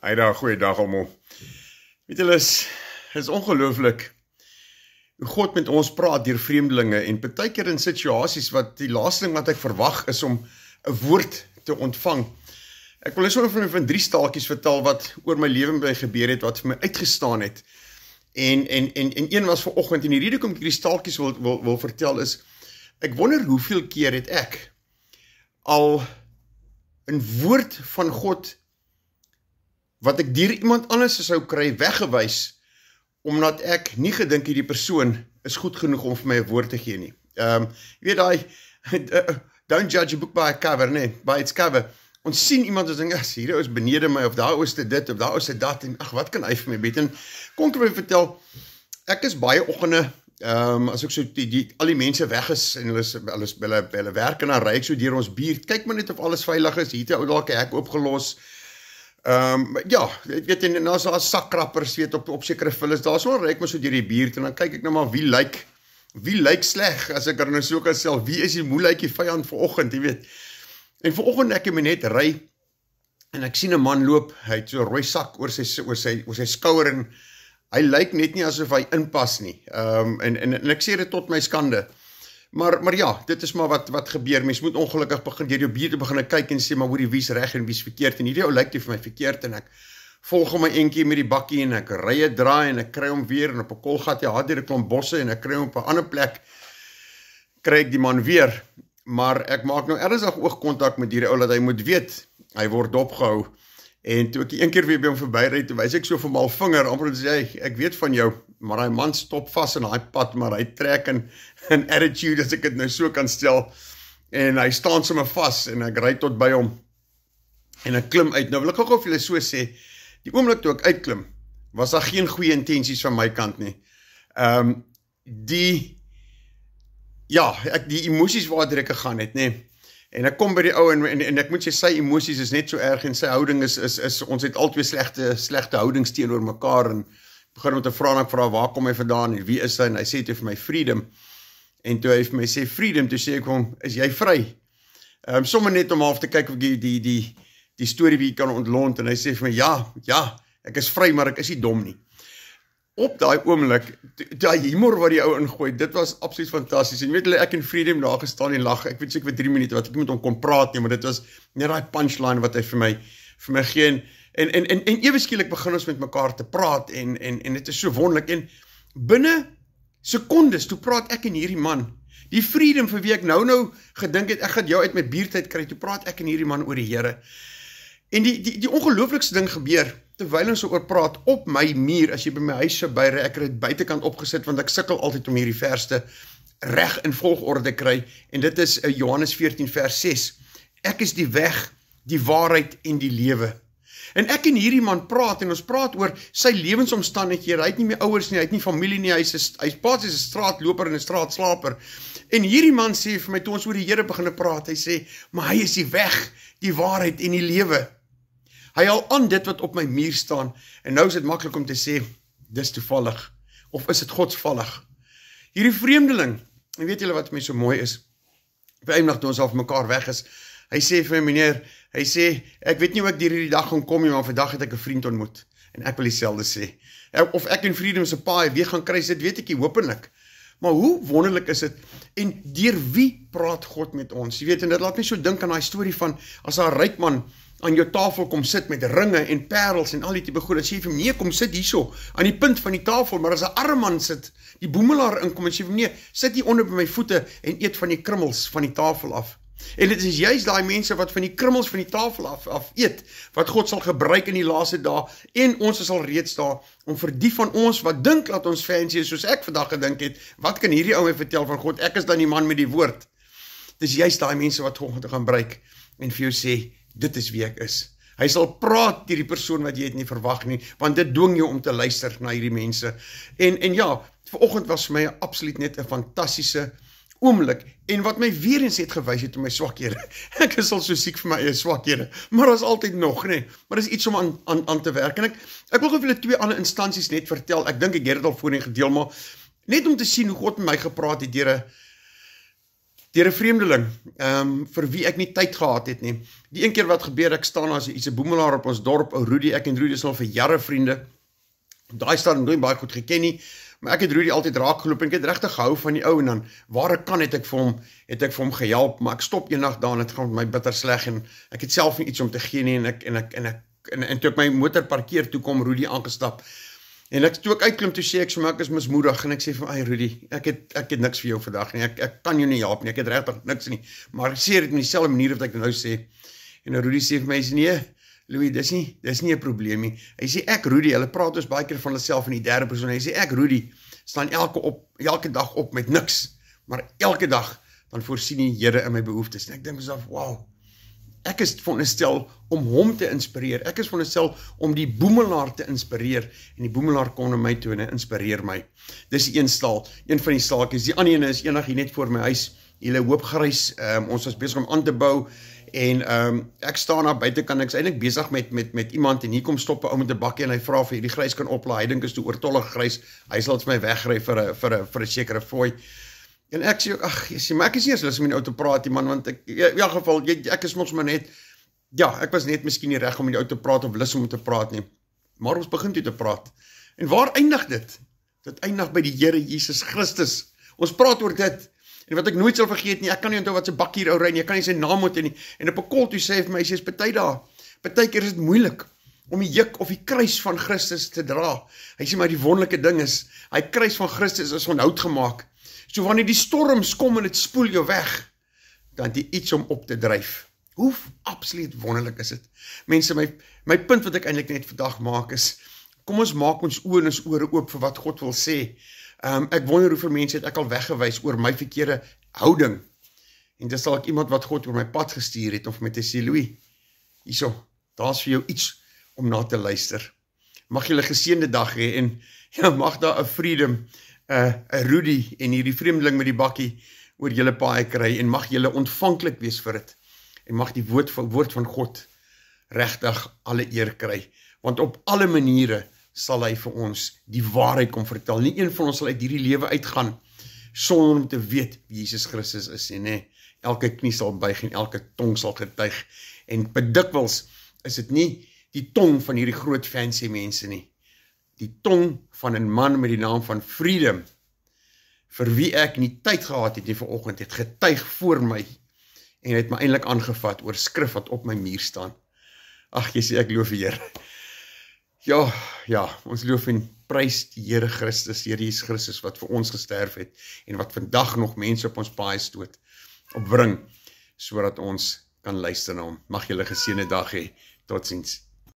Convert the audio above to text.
Goeiedag, goeiedag almal. Weet julle, is ongelooflik hoe God met ons praat deur vreemdelinge en partykeer in situasies wat die laaste ding wat ek verwag is om 'n woord te ontvang. Ek wil eens van 3 staaltjies vertel wat oor my lewe by gebeur het, wat vir my uitgestaan het. En een was vanoggend, en die rede hoekom ek hierdie staaltjies wil vertel is, ek wonder hoeveel keer het ek al 'n woord van God wat ek deur iemand anders sou kry weggewys, omdat ek nie gedink hierdie persoon is goed genoeg om vir my 'n woord te gee nie. Jy weet daai, don't judge a book by a cover, nee, by its cover. Ons sien iemand as ding, hierdie is benede my, of daar is dit, of daar is dit, en ag, wat kan hy vir my weet? En kom ek my vertel, ek is baie oggende, as ek so al die mense weg is, en hulle werk en dan ry ek so deur ons buurt, kyk maar net of alles veilig is, hier het ou dalk 'n hek opgelos. Ja, ek weet, en as daar sakkrappers, weet, op sekere vullis, daar so ry ek maar so deur die buurt, en dan kyk ek nou maar, wie lyk sleg, as ek er nou so kan sê, wie is die moeilijkie vyand vanoggend, jy weet. En vanoggend ek my net ry, en ek sien 'n man loop, hy het so 'n rooi sak oor sy skouer, en hy lyk net nie asof hy inpas nie, en ek sê dit tot my skande, maar ja, dit is maar wat gebeur, mens moet ongelukkig begin, deur jou buurt te begin kyk en sê, maar hoor die wie's reg en wie's verkeerd, en hierdie ou lyk dit vir my verkeerd, en ek volg hom my eentjie met die bakkie, en ek ry 'n draai, en ek kry hom weer, en op 'n kolgat, ja, deur 'n klomp bosse, en ek kry hom op 'n ander plek, kry ek die man weer, maar ek maak nou ernstig oogkontak met hierdie ou, dat hy moet weet, hy word dopgehou, en toe ek een keer weer by hom verbyry, toe wys ek so vir my vinger, amper te sê, ek weet van jou, maar hy man stop vas in hy pad, maar hy trek in attitude, as ek het nou so kan stel, en hy staan sommer vas, en ek ry tot by hom, en ek klim uit. Nou wil ek ook vir julle so sê, die oomblik toe ek uitklim, was daar geen goeie intensies van my kant nie. Die emosies waartoe ek gegaan het, nee. En ek kom by die ou, en ek moet sê, sy emosies is net so erg, en sy houding is ons het altyd slegte houdings teenoor mekaar, en begin om te vra, en ek vra, waar kom hy vandaan, en wie is hy, en hy sê toe vir my, freedom, en toe hy vir my sê, freedom, toe sê ek hom, is jy vry? Sommer net om half te kyk, of die storie wie kan ontlont, en hy sê vir my, ja, ek is vry, maar ek is nie dom nie. Op daai oomblik, die humor wat die ou ingooi, dit was absoluut fantasties, en weet hulle, ek en Freedom daar gestaan en lag, ek weet seker vir 3 minute, wat ek nie met hom kon praat nie, maar dit was net die punchline wat hy vir my gee, en ewe skielik begin ons met mekaar te praat, en dit is so wonderlik, en binne sekondes, toe praat ek en hierdie man, die Freedom vir wie ek nou gedink het, ek gaan jou uit my buurtyd kry, toe praat ek en hierdie man oor die Here, en die ongelooflikste ding gebeur, terwyl ons oor praat, op my muur, as jy by my huis so byre, ek het dit buitekant opgesit, want ek sukkel altyd om hierdie verste reg in volgorde kry, en dit is Johannes 14 vers 6, ek is die weg, die waarheid en die lewe. En ek en hierdie man praat, en ons praat oor sy lewensomstandighede, hy het nie meer ouers nie, hy het nie familie nie, hy is 'n straatloper en 'n straatslaper, en hierdie man sê vir my, toe ons oor die Here begin praat, hy sê, maar hy is die weg, die waarheid en die lewe. Hy haal aan dit wat op my muur staan, en nou is dit maklik om te sê, dis toevallig, of is dit godsvallig. Hierdie vreemdeling, en weet julle wat my so mooi is, by eendag toe ons al van mekaar weg is, hy sê vir my, meneer, hy sê, ek weet nie hoe ek hierdie dag gaan kom, maar vandag het ek 'n vriend ontmoet, en ek wil dieselfde sê, of ek en Freedom se paai weer gaan kry, dit weet ek nie, hopelik, maar hoe wonderlik is dit, en deur wie praat God met ons, jy weet, en dit laat my so dink aan die storie van, as daar 'n ryk man aan jou tafel kom sit met ringe en parels en al die tipe goed, dan sê jy vir hom, nee, kom sit hierso, aan die punt van die tafel, maar as 'n arme man sit, die boemelaar inkom, en sê vir hom, nee, sit hier onder by my voete, en eet van die krummels van die tafel af. En dit is juist daai mense wat van die krummels van die tafel af eet, wat God sal gebruik in die laaste dae, en ons is al reeds daar, om vir die van ons wat dink dat ons fancy is, soos ek vandag gedink het, wat kan hierdie ou my vertel van God, ek is dan die man met die woord. Dit is juist daai mense wat God gaan gebruik, en vir jou sê, dit is wie ek is. Hy sal praat deur die persoon wat jy het nie verwag nie, want dit dwing jou om te luister na hierdie mense. En ja, vanoggend was vir my absoluut net 'n fantastiese oomblik, en wat my weer eens het gewys het om my swakhede. Ek is al so siek vir my eie swakhede, maar dat is altyd nog, nee, maar dat is iets om aan te werk, en ek wil vir julle 2 ander instansies net vertel, ek dink ek het dit al voorheen gedeel, maar net om te sien hoe God met my gepraat het, deur 'n vreemdeling, vir wie ek nie tyd gehad het nie. Die een keer wat gebeur, ek staan as iets 'n boemelaar op ons dorp, ou Rudy, ek en Rudy is al vir jare vriende. Daai staan nooit baie goed geken nie, maar ek het Rudy altyd raak geloop en ek het regtig gehou van die ou en dan waar ek kan het ek vir hom gehelp, maar ek stop eendag daar en dit gaan met my bitter sleg en ek het self nie iets om te gee nie en toe ek my motor parkeer toe kom Rudy aangestap. En toe ek uitklim toe sê ek so maar ek is mismoedig en ek sê vir Rudy, ek het niks vir jou vandag nie. Ek kan jou nie help nie. Ek het regtig niks nie. Maar ek sê dit in dieselfde manier wat ek nou sê. En nou Rudy sê vir my, nee, Louis, dis nie 'n probleem nie. Hy sê ek Rudy, hulle praat ons baie keer van hulle self in die derde persoon. Hy sê ek Rudy staan elke dag op met niks, maar elke dag dan voorsien die Here in my behoeftes. En ek dink myself, wow. Ek is veronderstel om hom te inspireer. Ek is veronderstel om die boemelaar te inspireer. En die boemelaar kom na my toe en hy inspireer my. Dis die een stal, een van die stalkies. Die ander ene is eendag hier net voor my huis. Julle hoopgrys, ons was besig om aan te bou. En ek staan daar buitekant, ek is eintlik besig met iemand en hier kom stop 'n ou met 'n bakkie en hy vra of hy die grys kan oplaai. Hy dink is toe oortollige grys. Hy sal dit my wegry vir 'n sekere fooi. En ek sê ook, maar ek is nie eens lus om met die ou te praat nie man, want in elk geval ek is mos maar net ek was net miskien nie reg om met die ou te praat of lus om te praat nie. Maar ons begin toe te praat. En waar eindig dit? Dit eindig by die Here Jesus Christus. Ons praat oor dit. En wat ek nooit sal vergeet nie, ek kan nie onthou wat se bakkie hier ou ry nie, ek kan nie sy naam onthou nie. En op 'n kol toe sê hy vir my, hy sê partykeer is dit moeilik om die juk of die kruis van Christus te dra. Hy sê maar die wonderlike ding is, hy kruis van Christus is van hout gemaak. So wanneer die storms kom en dit spoel jou weg, dan het jy iets om op te dryf. Hoe absoluut wonderlik is dit. Mense, my punt wat ek eintlik net vandag maak is, kom ons maak ons oë en ons ore oop vir wat God wil sê. Ek wonder hoeveel mense het ek al weggewys oor my verkeerde houding. En dis dalk iemand wat God oor my pad gestuur het, of met te sê, Louis, hierso, daar's vir jou iets om na te luister. Mag julle geseënde dag hê, en mag daar 'n Freedom, 'n Rudy, en hierdie vreemdeling met die bakkie, oor julle paai kry, en mag julle ontvanklik wees vir dit, en mag die woord van God regtig alle eer kry, want op alle maniere sal hy vir ons die waarheid kom vertel. Nie een van ons sal uit hierdie lewe uitgaan, sonder om te weet wie Jesus Christus is, en elke knie sal buig, en elke tong sal getuig, en bedikwels is dit nie die tong van hierdie groot fancy mense nie, die tong van 'n man met die naam van Freedom, vir wie ek nie tyd gehad het nie vanoggend, het getuig voor my, en het my eintlik aangevat oor skrif wat op my muur staan. Ag, jy sê ek loof die Here. Ja, ons loof en prys die Here Christus, Here Jesus Christus, wat vir ons gesterf het, en wat vandag nog mense op ons paai stoot, opbring, sodat ons kan luister na hom. Mag julle geseënde dag hê. Totsiens.